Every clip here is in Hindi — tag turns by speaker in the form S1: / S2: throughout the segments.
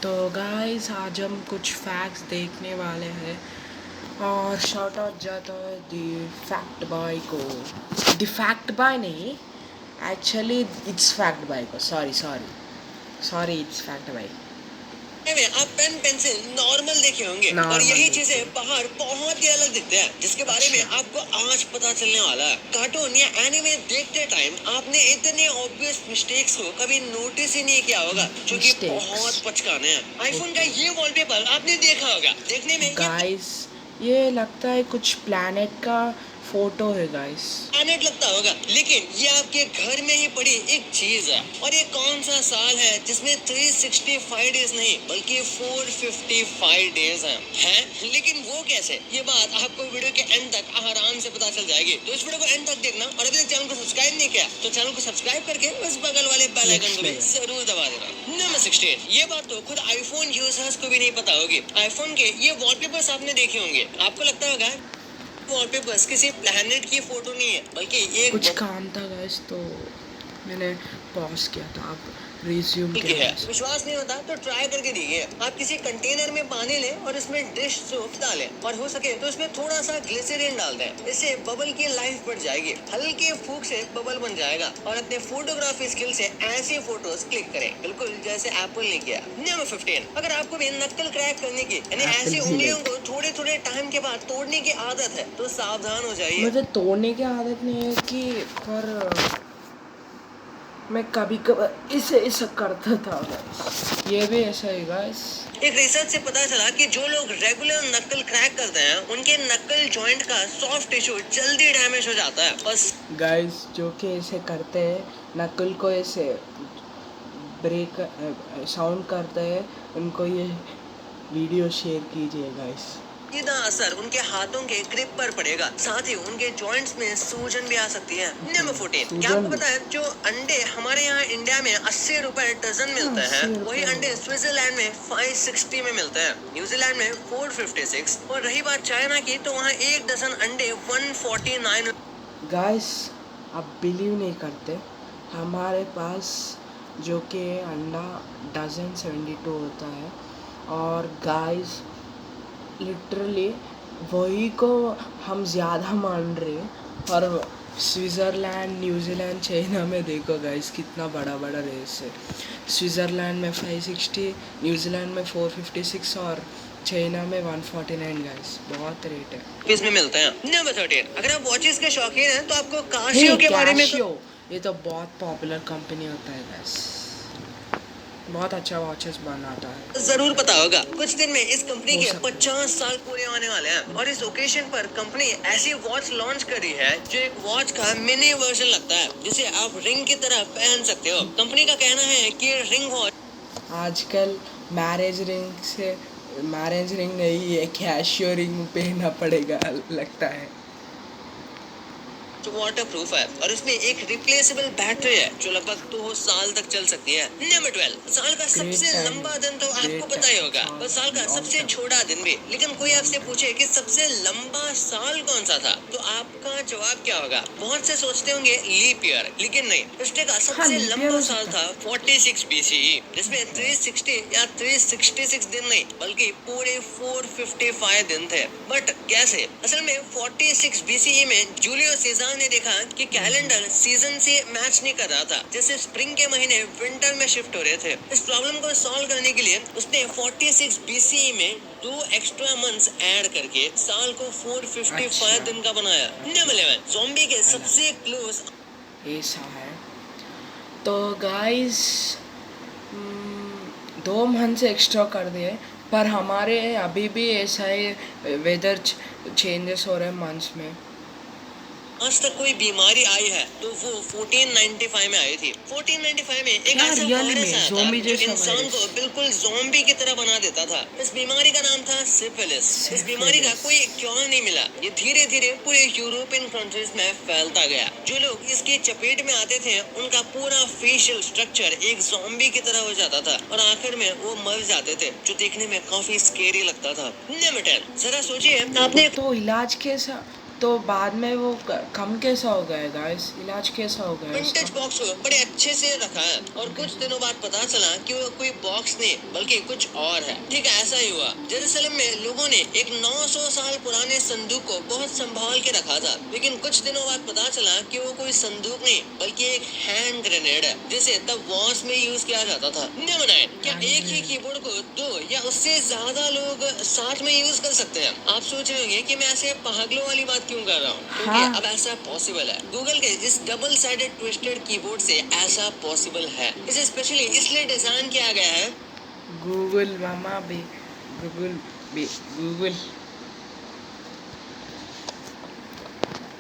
S1: तो गाइस आज हम कुछ फैक्ट्स देखने वाले हैं और शॉर्ट आउट जाता है द फैक्ट बॉय को। द फैक्ट बॉय नहीं, एक्चुअली इट्स फैक्ट बॉय को। Sorry it's fact boy.
S2: में आप पेन पेंसिल नॉर्मल देखे होंगे और यही चीजें बाहर बहुत ही अलग दिखते हैं, जिसके बारे में आपको आज पता चलने वाला है। कार्टून या एनिमे देखते टाइम आपने इतने ऑब्वियस मिस्टेक्स को कभी नोटिस ही नहीं किया होगा, जो कि बहुत पचकाने हैं। आईफोन का ये वॉलपेपर आपने देखा होगा, देखने में
S1: गाइस ये लगता है कुछ प्लैनेट का फोटो है गाइस।
S2: प्लैनेट लगता होगा, लेकिन ये आपके घर में ही पड़ी एक चीज है। और ये कौन सा साल है जिसमें 365 डेज नहीं बल्कि 455 डेज हैं? लेकिन वो कैसे, ये बात आपको वीडियो के एंड तक आराम से पता चल जाएगी। तो इस वीडियो को एंड तक देखना, और अभी तक चैनल को सब्सक्राइब नहीं किया तो चैनल को सब्सक्राइब करके उस बगल वाले बेल आइकन को भी जरूर दबा देना। नंबर 16, ये बात तो खुद आईफोन यूजर्स को भी नहीं पता होगी। आईफोन के ये वॉलपेपर्स आपने देखे होंगे, आपको लगता होगा वॉलपेपर्स किसी प्लैनेट की फोटो नहीं है, बल्कि ये
S1: कुछ काम था गाइस तो मैंने पॉज किया था। आप रिज्यूम किया।
S2: विश्वास नहीं होता तो ट्राई करके देखिए। आप किसी कंटेनर में पानी लें और इसमें डिश सोप डालें, और हो सके तो इसमें थोड़ा सा ग्लिसरीन डाल दें। इससे बबल की लाइफ बढ़ जाएगी। हल्के फूंक से बबल बन जाएगा, और अपने फोटोग्राफी स्किल से ऐसी फोटोज क्लिक करें, बिल्कुल जैसे एप्पल ने किया। नंबर 15, अगर आपको भी नकल क्रैक करने की यानी ऐसी उंगलियों को थोड़े थोड़े टाइम के बाद तोड़ने की आदत है तो सावधान हो जाइए।
S1: मुझे तोड़ने की आदत नहीं है कि पर मैं कभी कभी इसे करता था। ये भी ऐसा ही गाइस।
S2: एक रिसर्च से पता चला कि जो लोग रेगुलर नकल क्रैक करते हैं उनके नकल जॉइंट का सॉफ्ट टिश्यू जल्दी डैमेज हो जाता है। और
S1: गाइस जो कि ऐसे करते हैं, नकल को ऐसे ब्रेक साउंड करते हैं, उनको ये वीडियो शेयर कीजिए गाइस।
S2: सीधा असर उनके हाथों के ग्रिप पर पड़ेगा, साथ ही उनके जॉइंट्स में सूजन भी आ सकती है। नंबर 14, क्या आपको पता है जो अंडे हमारे यहाँ इंडिया में 80 रुपए डजन मिलते हैं, वही अंडे स्विट्जरलैंड में 560 में मिलते हैं, न्यूजीलैंड में 456, और रही बात चाइना की तो वहाँ एक डजन अंडे 149। गाइस
S1: आप बिलीव नहीं करते, हमारे पास जो कि अंडा डजन 72 होता है, और गाइस लिटरली वही को हम ज़्यादा मान रहे हैं। और स्विट्ज़रलैंड, न्यूजीलैंड, चाइना में देखो गाइस कितना बड़ा बड़ा रेस है। स्विट्ज़रलैंड में 560, न्यूजीलैंड में 456 और चाइना में 149 गाइस, बहुत रेट है।
S2: इसमें मिलते हैं। नंबर 13, अगर आप वॉचेस के शौकीन हैं तो आपको काशियो के बारे में
S1: ये तो बहुत पॉपुलर कंपनी होता है गाइस, बहुत अच्छा वॉचेस बनाता है,
S2: जरूर पता होगा। कुछ दिन में इस कंपनी के 50 साल पूरे होने वाले हैं, और इस ओकेजन पर कंपनी ऐसी वॉच लॉन्च करी है जो एक वॉच का मिनी वर्जन लगता है, जिसे आप रिंग की तरह पहन सकते हो। कंपनी का कहना है कि रिंग वॉच
S1: आजकल मैरिज रिंग नहीं है, कैशियो रिंग पहनना पड़ेगा लगता है।
S2: वाटर प्रूफ है, और इसमें एक रिप्लेसेबल बैटरी है जो लगभग 2 साल तक चल सकती है। नंबर 12, साल का सबसे लंबा दिन तो आपको पता ही होगा, और साल का सबसे छोटा दिन भी। लेकिन कोई आपसे पूछे कि सबसे लंबा साल कौन सा था, तो आपका जवाब क्या होगा? बहुत से सोचते होंगे लीप ईयर, लेकिन नहीं। हिस्ट्री का सबसे लंबा साल था 46 BCE, जिसमें 360 या 366 दिन नहीं बल्कि पूरे 455 दिन थे। बट कैसे? असल में 46 BCE में जूलियो सीजर ने देखा कि कैलेंडर सीजन से मैच नहीं कर रहा था, जैसे स्प्रिंग के महीने विंटर में शिफ्ट हो रहे थे। इस प्रॉब्लम को सॉल्व करने के लिए उसने 46 BCE में 2 एक्स्ट्रा मंथ्स ऐड करके साल को 455 दिन का बनाया। नंबर 11, ज़ॉम्बी के सबसे क्लोज
S1: ऐसा है। तो गाइस 2 मंथ से एक्स्ट्रा कर दिए, पर हमारे अभी भी ऐसा ही वेदर चेंजेस हो रहे हैं मंथ्स में।
S2: आज तक कोई बीमारी आई है तो वो 1495 में आई थी। 1495 में एक ऐसा वायरस आया था जो इंसान को बिल्कुल ज़ॉम्बी की तरह बना देता था। इस बीमारी का नाम था सिफिलिस। इस बीमारी का कोई क्योर नहीं मिला। ये धीरे धीरे पूरे यूरोपियन कंट्रीज में फैलता गया। जो लोग इसकी चपेट में आते थे उनका पूरा फेशियल स्ट्रक्चर एक ज़ॉम्बी की तरह हो जाता था, और आखिर में वो मर जाते थे, जो देखने में काफी स्केरी लगता था। नंबर 10, जरा सोचिए आपने
S1: तो इलाज कैसा तो बाद में वो कम कैसा हो गया गाइस, इलाज कैसा हो गया
S2: विंटेज
S1: इसका?
S2: बॉक्स को बड़े अच्छे से रखा है और कुछ दिनों बाद पता चला कि वो कोई बॉक्स नहीं बल्कि कुछ और है। ठीक है, ऐसा ही हुआ। जेरूसलम में लोगों ने एक 900 साल पुराने संदूक को बहुत संभाल के रखा था, लेकिन कुछ दिनों बाद पता चला कि वो कोई संदूक नहीं बल्कि एक हैंड ग्रेनेड है, जिसे तब वॉर्स में यूज किया जाता था। क्या एक ही कीबोर्ड को 2 या उससे ज्यादा लोग साथ में यूज कर सकते हैं? आप सोच रहे होंगे कि मैं ऐसे पागलों वाली बात क्यों कर रहा हूँ, क्योंकि
S1: हाँ।
S2: अब ऐसा पॉसिबल है। गूगल के इस डबल साइडेड ट्विस्टेड कीबोर्ड से ऐसा पॉसिबल है। इसे स्पेशली इसलिए डिजाइन किया गया है
S1: गूगल मामा भी, गूगल भी, गूगल।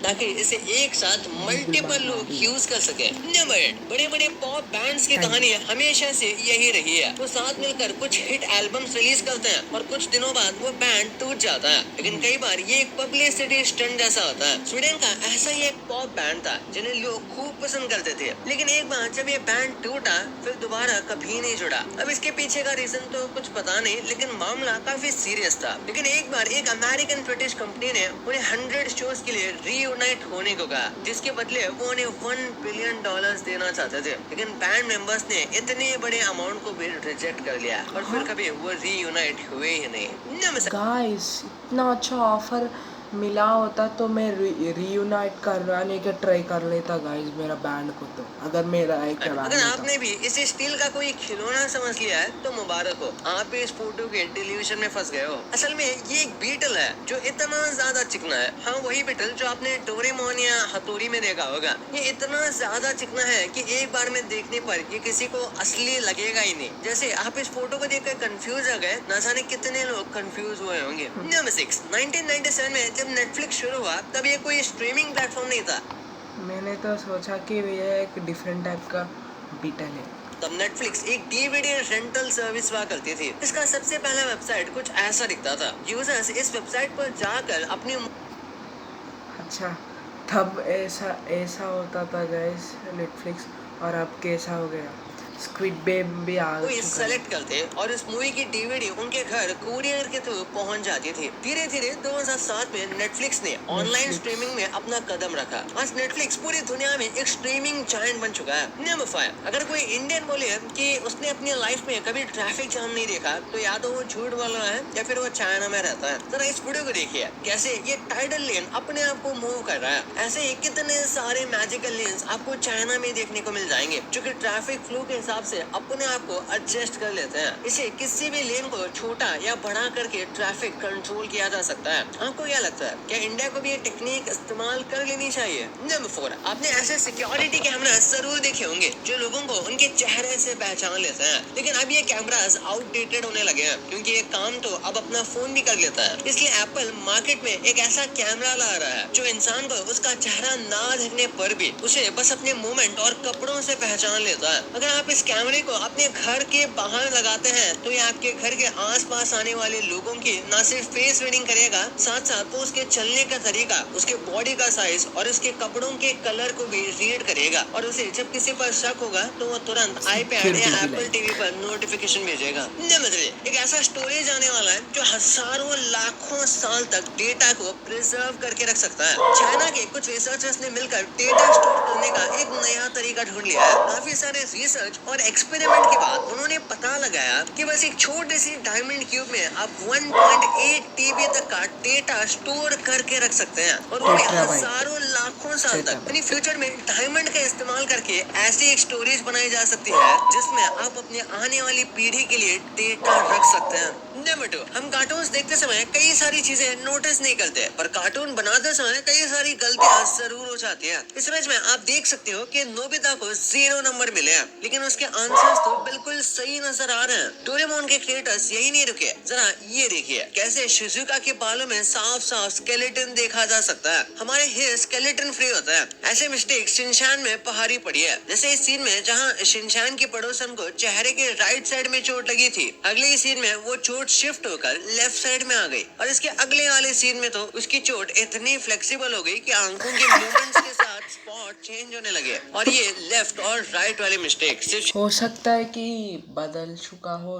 S2: ताकि इसे एक साथ मल्टीपल लोग यूज कर सके। नंबर 8, बड़े बड़े पॉप बैंड्स की कहानी हमेशा से यही रही है। वो साथ मिलकर कुछ हिट एल्बम्स रिलीज करते हैं और कुछ दिनों बाद वो बैंड टूट जाता है, लेकिन कई बार ये एक पब्लिसिटी स्टंट जैसा होता है। स्वीडन का ऐसा ही एक पॉप बैंड था जिन्हें लोग खूब पसंद करते थे, लेकिन एक बार जब ये बैंड टूटा फिर दोबारा कभी नहीं जुड़ा। अब इसके पीछे का रीजन तो कुछ पता नहीं, लेकिन मामला काफी सीरियस था। लेकिन एक बार एक अमेरिकन ब्रिटिश कंपनी ने उन्हें 100 शोज के लिए रीयूनाइट होने को कहा, जिसके बदले वो उन्हें $1 बिलियन देना चाहते थे, लेकिन बैंड मेंबर्स ने इतने बड़े अमाउंट को भी रिजेक्ट कर लिया और फिर कभी वो रीयूनाइट हुए ही नहीं।
S1: गाइस इतना अच्छा ऑफर मिला होता तो मैं रीयूनाइट करवाने का ट्राई कर लेता गाइस मेरा बैंड को। तो अगर मेरा एक बैंड
S2: अगर आपने भी इसे स्टील का कोई खिलौना समझ लिया है तो मुबारक हो, आप भी इस फोटो के डिल्यूशन में फंस गए हो। असल में ये एक बीटल है जो इतना ज्यादा चिकना है। हाँ, वही बीटल जो आपने डोरेमोन या हथौड़ी में देखा होगा। ये इतना ज्यादा चिकना है कि एक बार में देखने पर ये किसी को असली लगेगा ही नहीं। जैसे आप इस फोटो को देखकर कंफ्यूज हो गए, न जाने कितने लोग कंफ्यूज हुए होंगे। नंबर 6, 1997 में जब नेटफ्लिक्स शुरू हुआ तब ये कोई स्ट्रीमिंग प्लेटफॉर्म नहीं था।
S1: मैंने तो सोचा कि ये एक डिफरेंट टाइप का बीटल है।
S2: तब नेटफ्लिक्स एक डीवीडी रेंटल सर्विस हुआ करती थी। इसका सबसे पहला वेबसाइट कुछ ऐसा दिखता था। यूजर्स इस वेबसाइट पर जाकर अपनी
S1: अच्छा, तब ऐसा ऐसा होता था गाइस नेटफ्लिक्स, और अब कैसा हो गया? स्क्विड गेम भी आ
S2: वो ये
S1: चुका है।
S2: सेलेक्ट करते और इस मूवी की डीवीडी उनके घर कुरियर के थ्रू पहुंच जाती थी। धीरे धीरे 2007 में नेटफ्लिक्स ने ऑनलाइन स्ट्रीमिंग में अपना कदम रखा। आज नेटफ्लिक्स पूरी दुनिया में एक स्ट्रीमिंग जायंट बन चुका है। नंबर 5, अगर कोई इंडियन बोले कि उसने अपनी लाइफ में कभी ट्रैफिक जाम नहीं देखा तो या तो वो झूठ बोल रहा है या फिर वो चाइना में रहता है। जरा इस वीडियो को देखिए, कैसे ये टाइडल लेन अपने आप को मूव कर रहा है। ऐसे ही कितने सारे मैजिकल लेन्स आपको चाइना में देखने को मिल जाएंगे, जो कि ट्रैफिक फ्लो के हिसाब से अपने आप को एडजस्ट कर लेते हैं। इसे किसी भी लेन को छोटा या बड़ा करके ट्रैफिक कंट्रोल किया जा सकता है। आपको क्या लगता है, क्या इंडिया को भी ये टेक्निक इस्तेमाल कर लेनी चाहिए? नंबर 4, आपने ऐसे सिक्योरिटी कैमरा जरूर देखे होंगे जो लोगों को उनके चेहरे से पहचान लेते हैं, लेकिन अब ये कैमरास आउटडेटेड होने लगे हैं, क्योंकि ये काम तो अब अपना फोन भी कर लेता है। इसलिए एप्पल मार्केट में एक ऐसा कैमरा ला रहा है जो इंसान को उसका चेहरा ना दिखने पर भी उसे बस अपने मूवमेंट और कपड़ों से पहचान लेता है। अगर आप इस कैमरे को अपने घर के बाहर लगाते हैं तो ये आपके घर के आसपास आने वाले लोगों की न सिर्फ फेस रीडिंग करेगा, साथ साथ वो उसके चलने का तरीका, उसके बॉडी का साइज और उसके कपड़ों के कलर को भी रीड करेगा, और उसे जब किसी पर शक होगा तो वो तुरंत आईपैड या एप्पल टीवी पर नोटिफिकेशन भेजेगा। नंबर 3, एक ऐसा स्टोरेज आने वाला है जो हजारों लाखों साल तक डेटा को प्रिजर्व करके रख सकता है। चाइना के कुछ रिसर्चर्स ने मिलकर डेटा स्टोर करने का एक नया तरीका ढूंढ लिया है। काफी सारे रिसर्च और एक्सपेरिमेंट के बाद उन्होंने पता लगाया कि बस एक छोटी सी डायमंड क्यूब में आप 1.8 टीबी तक का डेटा स्टोर करके रख सकते हैं, और वो भी हजारों लाखों साल तक। यानी फ्यूचर में डायमंड का इस्तेमाल करके ऐसी एक स्टोरेज बनाई जा सकती है जिसमें आप अपने आने वाली पीढ़ी के लिए डेटा रख सकते हैं। नंबर 2, हम कार्टून्स देखते समय कई सारी चीजें नोटिस नहीं करते, पर कार्टून बनाते समय कई सारी गलतियां जरूर हो जाती है। इस इमेज में आप देख सकते हो कि नोबिता को 0 नंबर मिले हैं, लेकिन उसके आंसर्स तो बिल्कुल सही नजर आ रहे हैं। डोरेमोन के क्रिएटर्स यही नहीं रुके, जरा ये देखिए कैसे शिजुका के बालों में साफ साफ स्केलेटन देखा जा सकता है। हमारे हेयर स्केलेटन फ्री होता है। ऐसे मिस्टेक शिनचैन में पहाड़ी पड़ी है, जैसे इस सीन में जहाँ शिनचैन की पड़ोसन को चेहरे के राइट साइड में चोट लगी थी, अगले ही सीन में वो चोट शिफ्ट होकर लेफ्ट साइड में आ गई, और इसके अगले वाले सीन में तो उसकी चोट इतनी फ्लेक्सिबल हो गई कि आंखों के मूवमेंट्स के साथ स्पॉट चेंज होने लगे। और ये लेफ्ट और राइट वाले मिस्टेक सिर्फ
S1: हो सकता है कि बदल चुका हो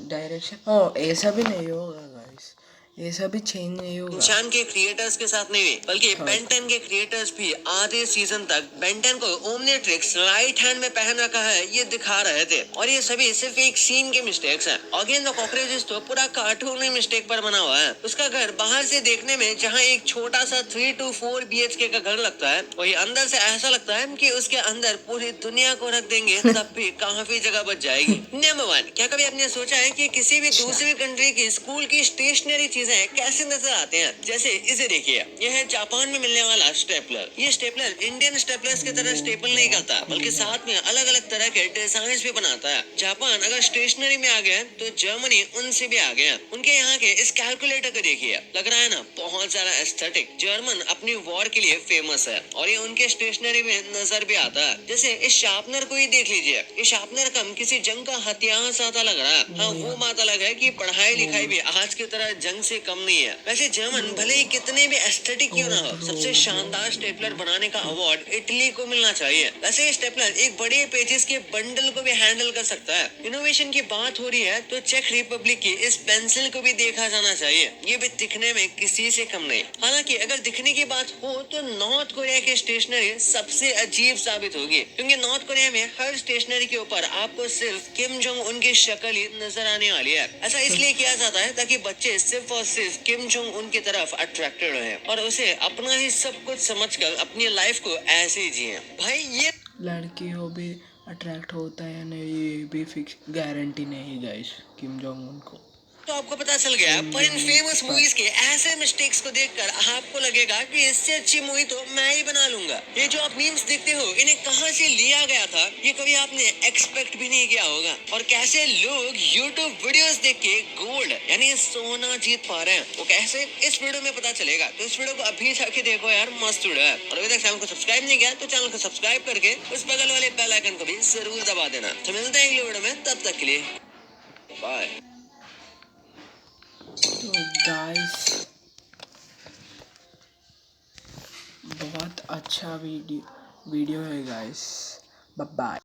S1: डायरेक्शन। ओ ऐसा भी नहीं होगा गाइस, ये सभी चेंज नहीं होगा।
S2: इंशान के क्रिएटर्स के साथ नहीं हुई, बल्कि बेन 10 के क्रिएटर्स भी आधे सीजन तक बेन 10 को ओमनिट्रिक्स राइट हैंड में पहन रखा है ये दिखा रहे थे, और ये सभी सिर्फ एक सीन के मिस्टेक्स हैं। अगेन द कॉकरोचेस तो पूरा कार्टून मिस्टेक पर बना हुआ है। उसका घर बाहर से देखने में जहाँ एक छोटा सा 3 to 4 BHK का घर लगता है, वही अंदर से ऐसा लगता है कि उसके अंदर पूरी दुनिया को रख देंगे तब भी काफी जगह बच जाएगी। नंबर 1, क्या कभी आपने सोचा है कि किसी भी दूसरी कंट्री की स्कूल की स्टेशनरी चीजें कैसे नजर आते हैं? जैसे इसे देखिए, यह है जापान में मिलने वाला स्टेपलर। ये स्टेपलर इंडियन स्टेपलर्स की तरह स्टेपल नहीं करता, बल्कि साथ में अलग अलग तरह के डिजाइन भी बनाता है। जापान अगर स्टेशनरी में आ गया तो जर्मनी उनसे भी आ गया। उनके यहाँ के इस कैलकुलेटर को देखिए, लग रहा है ना बहुत ज्यादा एस्थेटिक। जर्मन अपनी वॉर के लिए फेमस है और ये उनके स्टेशनरी में नजर भी आता है। जैसे इस शार्पनर को ही देख लीजिए, ये शार्पनर कम किसी जंग का हथियार सा लग रहा है। हाँ, वो बात अलग है कि पढ़ाई लिखाई भी आज की तरह जंग से कम नहीं है। वैसे जर्मन भले ही कितने भी एस्थेटिक क्यों ना हो, सबसे शानदार स्टेपलर बनाने का अवार्ड इटली को मिलना चाहिए। वैसे ये स्टेपलर एक बड़े पेजेस के बंडल को भी हैंडल कर सकता है। इनोवेशन की बात हो रही है तो चेक रिपब्लिक की इस पेंसिल को भी देखा जाना चाहिए। ये भी दिखने में किसी से कम नहीं। हालांकि अगर दिखने की बात हो तो नॉर्थ कोरिया की स्टेशनरी सबसे अजीब साबित होगी, क्योंकि नॉर्थ कोरिया में हर स्टेशनरी के ऊपर आपको सिर्फ किम जोंग उन की शक्ल ही नजर आने वाली है। ऐसा इसलिए किया जाता है ताकि बच्चे सिर्फ और सिर्फ किम जोंग उन की तरफ अट्रैक्टेड रहे और उसे अपना ही सब कुछ समझकर अपनी लाइफ को ऐसे ही जिए। भाई ये
S1: लड़की हो भी अट्रैक्ट होता है नहीं ये भी फिक्स गारंटी नहीं गाइस किम जोंग उन को।
S2: तो आपको पता चल गया, पर इन फेमस मूवीज के ऐसे मिस्टेक्स को देखकर आपको लगेगा कि इससे अच्छी मूवी तो मैं ही बना लूंगा। ये जो आप मीम्स देखते हो, इन्हें कहां से लिया गया था ये कभी आपने एक्सपेक्ट भी नहीं किया होगा। और कैसे लोग YouTube वीडियोस देख के गोल्ड यानी सोना जीत पा रहे हैं, वो कैसे, इस वीडियो में पता चलेगा। तो इस वीडियो को अभी जाके देखो यार, मस्त वीडियो है। और अभी तक चैनल को सब्सक्राइब नहीं किया तो चैनल को सब्सक्राइब करके उस बगल वाले बेल आइकन को भी जरूर दबा देना। तो मिलते हैं अगले वीडियो में, तब तक के लिए बाय।
S1: तो गाइस बहुत अच्छा वीडियो है गाइस, बाय बाय।